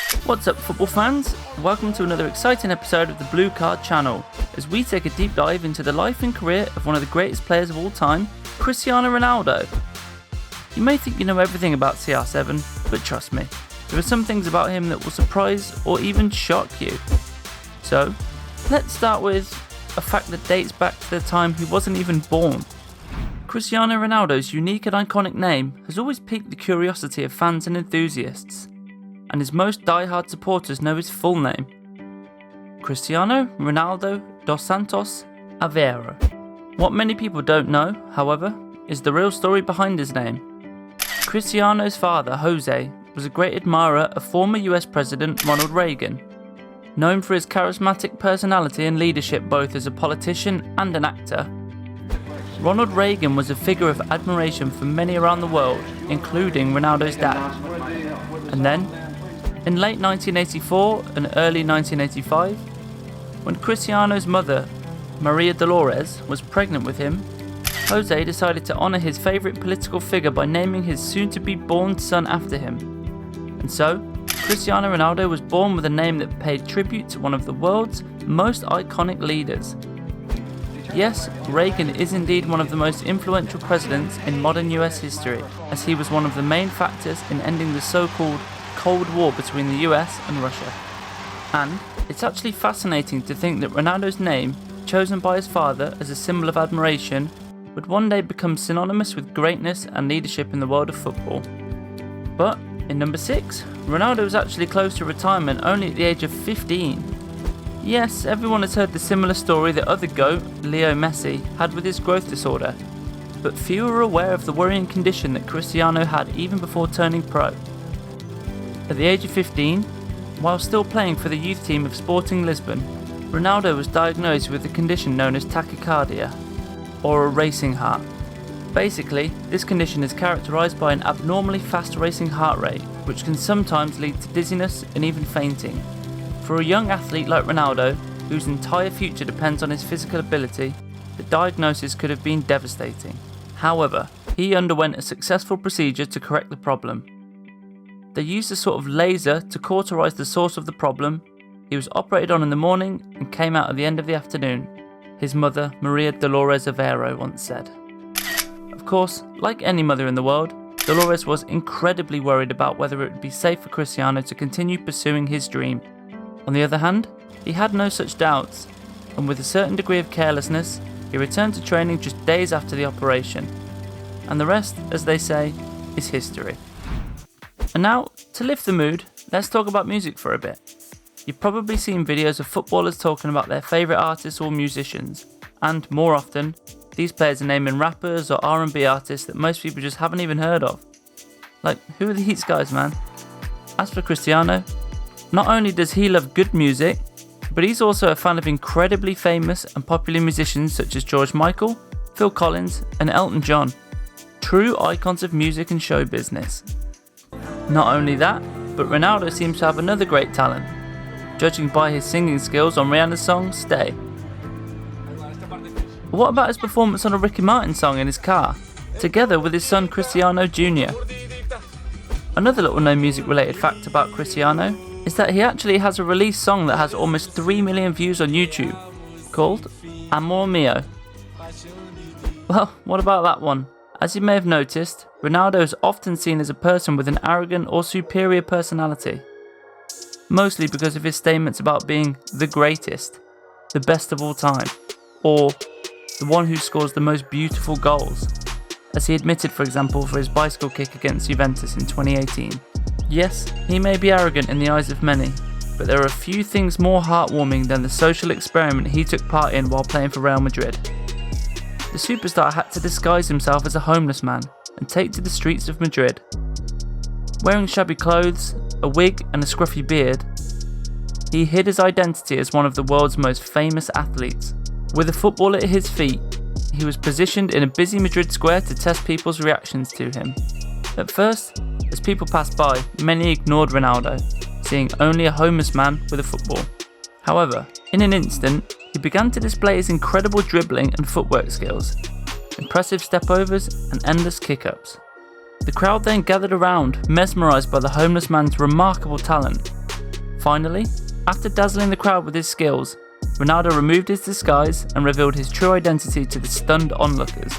What's up, football fans? Welcome to another exciting episode of the Blue Card channel, as we take a deep dive into the life and career of one of the greatest players of all time, Cristiano Ronaldo. You may think you know everything about CR7, but trust me, there are some things about him that will surprise or even shock you. So, let's start with a fact that dates back to the time he wasn't even born. Cristiano Ronaldo's unique and iconic name has always piqued the curiosity of fans and enthusiasts, and his most die-hard supporters know his full name: Cristiano Ronaldo dos Santos Aveiro. What many people don't know, however, is the real story behind his name. Cristiano's father, Jose, was a great admirer of former US President Ronald Reagan. Known for his charismatic personality and leadership both as a politician and an actor, Ronald Reagan was a figure of admiration for many around the world, including Ronaldo's dad. And then, in late 1984 and early 1985, when Cristiano's mother, Maria Dolores, was pregnant with him, Jose decided to honour his favourite political figure by naming his soon-to-be-born son after him. And so, Cristiano Ronaldo was born with a name that paid tribute to one of the world's most iconic leaders. Yes, Reagan is indeed one of the most influential presidents in modern US history, as he was one of the main factors in ending the so-called Cold War between the US and Russia. And it's actually fascinating to think that Ronaldo's name, chosen by his father as a symbol of admiration, would one day become synonymous with greatness and leadership in the world of football. But in number 6, Ronaldo was actually close to retirement only at the age of 15. Yes, everyone has heard the similar story that other GOAT, Leo Messi, had with his growth disorder, but few are aware of the worrying condition that Cristiano had even before turning pro. At the age of 15, while still playing for the youth team of Sporting Lisbon, Ronaldo was diagnosed with a condition known as tachycardia, or a racing heart. Basically, this condition is characterised by an abnormally fast racing heart rate, which can sometimes lead to dizziness and even fainting. For a young athlete like Ronaldo, whose entire future depends on his physical ability, the diagnosis could have been devastating. However, he underwent a successful procedure to correct the problem. They used a sort of laser to cauterise the source of the problem. He was operated on in the morning and came out at the end of the afternoon, his mother, Maria Dolores Aveiro, once said. Of course, like any mother in the world, Dolores was incredibly worried about whether it would be safe for Cristiano to continue pursuing his dream. On the other hand, he had no such doubts, and with a certain degree of carelessness, he returned to training just days after the operation. And the rest, as they say, is history. And now, to lift the mood, let's talk about music for a bit. You've probably seen videos of footballers talking about their favourite artists or musicians, and more often, these players are naming rappers or R&B artists that most people just haven't even heard of. Like, who are these guys, man? As for Cristiano, not only does he love good music, but he's also a fan of incredibly famous and popular musicians such as George Michael, Phil Collins, and Elton John. True icons of music and show business. Not only that, but Ronaldo seems to have another great talent, judging by his singing skills on Rihanna's song Stay. What about his performance on a Ricky Martin song in his car, together with his son Cristiano Jr.? Another little known music related fact about Cristiano is that he actually has a released song that has almost 3 million views on YouTube, called Amor Mio. Well, what about that one? As you may have noticed, Ronaldo is often seen as a person with an arrogant or superior personality, mostly because of his statements about being the greatest, the best of all time, or the one who scores the most beautiful goals, as he admitted, for example, for his bicycle kick against Juventus in 2018. Yes, he may be arrogant in the eyes of many, but there are a few things more heartwarming than the social experiment he took part in while playing for Real Madrid. The superstar had to disguise himself as a homeless man and take to the streets of Madrid. Wearing shabby clothes, a wig and a scruffy beard, he hid his identity as one of the world's most famous athletes. With a football at his feet, he was positioned in a busy Madrid square to test people's reactions to him. At first, as people passed by, many ignored Ronaldo, seeing only a homeless man with a football. However, in an instant, he began to display his incredible dribbling and footwork skills, impressive stepovers and endless kick-ups. The crowd then gathered around, mesmerised by the homeless man's remarkable talent, Finally, after dazzling the crowd with his skills, Ronaldo removed his disguise and revealed his true identity to the stunned onlookers.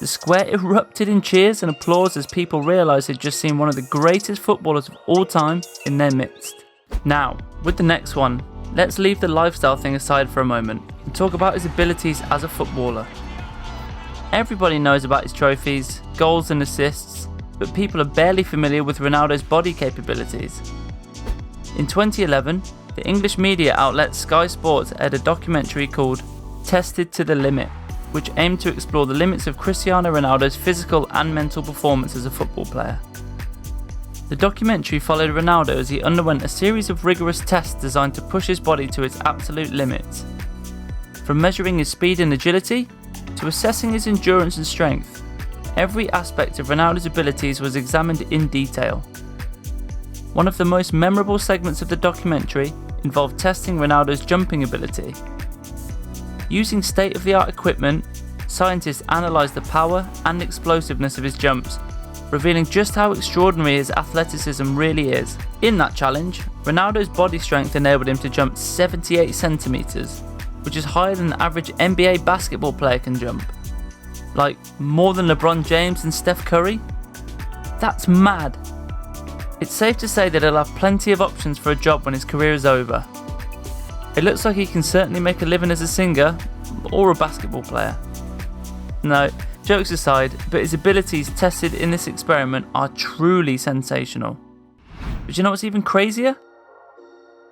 The square erupted in cheers and applause as people realised they'd just seen one of the greatest footballers of all time in their midst. Now, with the next one, let's leave the lifestyle thing aside for a moment and talk about his abilities as a footballer. Everybody knows about his trophies, goals and assists, but people are barely familiar with Ronaldo's body capabilities. In 2011, the English media outlet Sky Sports aired a documentary called Tested to the Limit, which aimed to explore the limits of Cristiano Ronaldo's physical and mental performance as a football player. The documentary followed Ronaldo as he underwent a series of rigorous tests designed to push his body to its absolute limits. From measuring his speed and agility, to assessing his endurance and strength, every aspect of Ronaldo's abilities was examined in detail. One of the most memorable segments of the documentary involved testing Ronaldo's jumping ability. Using state-of-the-art equipment, scientists analysed the power and explosiveness of his jumps, revealing just how extraordinary his athleticism really is. In that challenge, Ronaldo's body strength enabled him to jump 78 centimetres, which is higher than the average NBA basketball player can jump. Like, more than LeBron James and Steph Curry? That's mad. It's safe to say that he'll have plenty of options for a job when his career is over. It looks like he can certainly make a living as a singer or a basketball player. No, jokes aside, but his abilities tested in this experiment are truly sensational. But you know what's even crazier?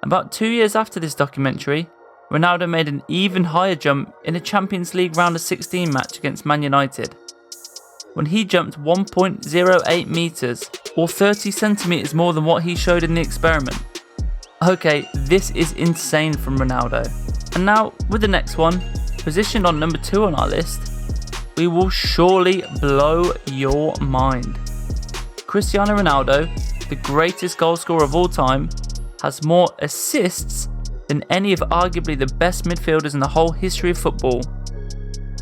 About 2 years after this documentary, Ronaldo made an even higher jump in a Champions League round of 16 match against Man United, when he jumped 1.08 metres, or 30 centimetres more than what he showed in the experiment. Okay, this is insane from Ronaldo. And now, with the next one, positioned on number 2 on our list, we will surely blow your mind. Cristiano Ronaldo, the greatest goalscorer of all time, has more assists than any of arguably the best midfielders in the whole history of football.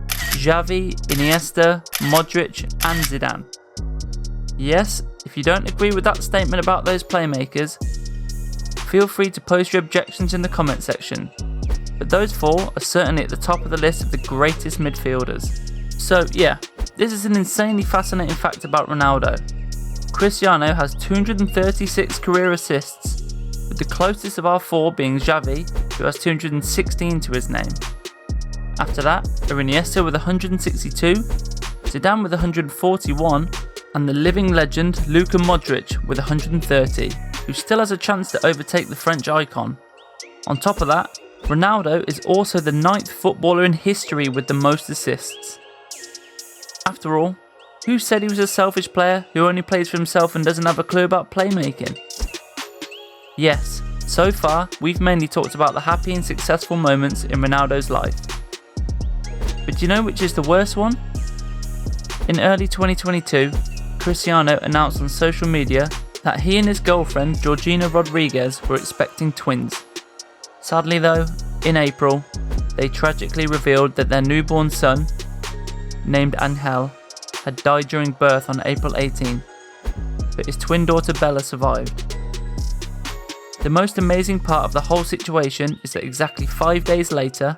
Xavi, Iniesta, Modric and Zidane. Yes, if you don't agree with that statement about those playmakers, feel free to post your objections in the comment section, but those 4 are certainly at the top of the list of the greatest midfielders. So yeah, this is an insanely fascinating fact about Ronaldo. Cristiano has 236 career assists, with the closest of our 4 being Xavi, who has 216 to his name. After that are Iniesta with 162, Zidane with 141, and the living legend Luka Modric with 130, who still has a chance to overtake the French icon. On top of that, Ronaldo is also the 9th footballer in history with the most assists. After all, who said he was a selfish player who only plays for himself and doesn't have a clue about playmaking? Yes, so far we've mainly talked about the happy and successful moments in Ronaldo's life. But do you know which is the worst one? In early 2022, Cristiano announced on social media that he and his girlfriend Georgina Rodriguez were expecting twins. Sadly though, in April, they tragically revealed that their newborn son, named Angel, had died during birth on April 18, but his twin daughter Bella survived. The most amazing part of the whole situation is that exactly 5 days later,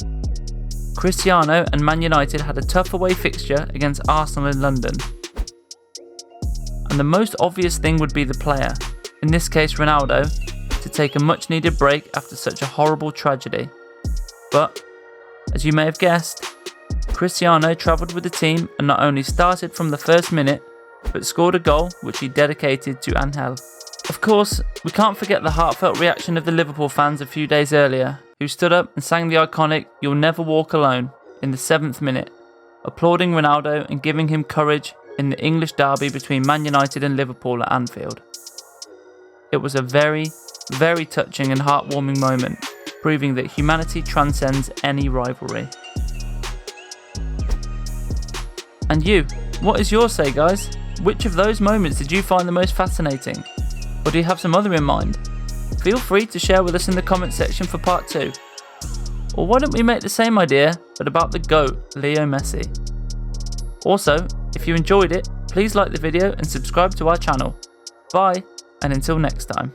Cristiano and Man United had a tough away fixture against Arsenal in London. And the most obvious thing would be the player, in this case Ronaldo, to take a much needed break after such a horrible tragedy. But, as you may have guessed, Cristiano travelled with the team and not only started from the first minute, but scored a goal which he dedicated to Angel. Of course, we can't forget the heartfelt reaction of the Liverpool fans a few days earlier, who stood up and sang the iconic "You'll Never Walk Alone" in the 7th minute, applauding Ronaldo and giving him courage in the English derby between Man United and Liverpool at Anfield. It was a very, very touching and heartwarming moment, proving that humanity transcends any rivalry. And you, what is your say, guys? Which of those moments did you find the most fascinating? Or do you have some other in mind? Feel free to share with us in the comment section for part 2. Or why don't we make the same idea, but about the GOAT, Leo Messi? Also, if you enjoyed it, please like the video and subscribe to our channel. Bye, and until next time.